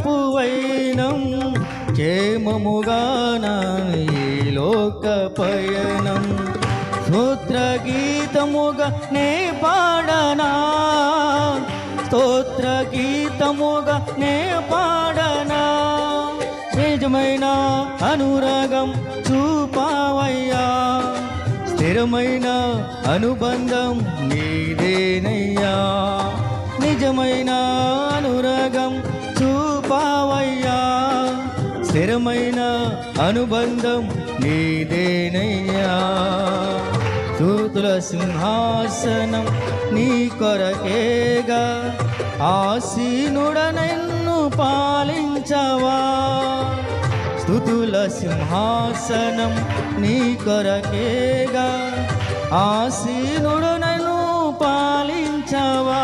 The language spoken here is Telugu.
నడుపువైనం క్షేమముగాన ఈ లోక పయనం స్తోత్ర గీతముగా నే పాడనా స్తోత్ర గీతముగా నే పాడనా నిజమైన అనురాగం చూపావయ్యా స్థిరమైన అనుబంధం నీదేనయ్యా నిజమైన అనురాగం చూపావయ్యా స్థిరమైన అనుబంధం నీదేనయ్యా స్తుతుల సింహాసనం నీ కొరకేగా ఆసీనుడనెన్ను పాలించవా స్తుతుల సింహాసనం నీ కొరకేగా ఆసీనుడనెన్ను పాలించవా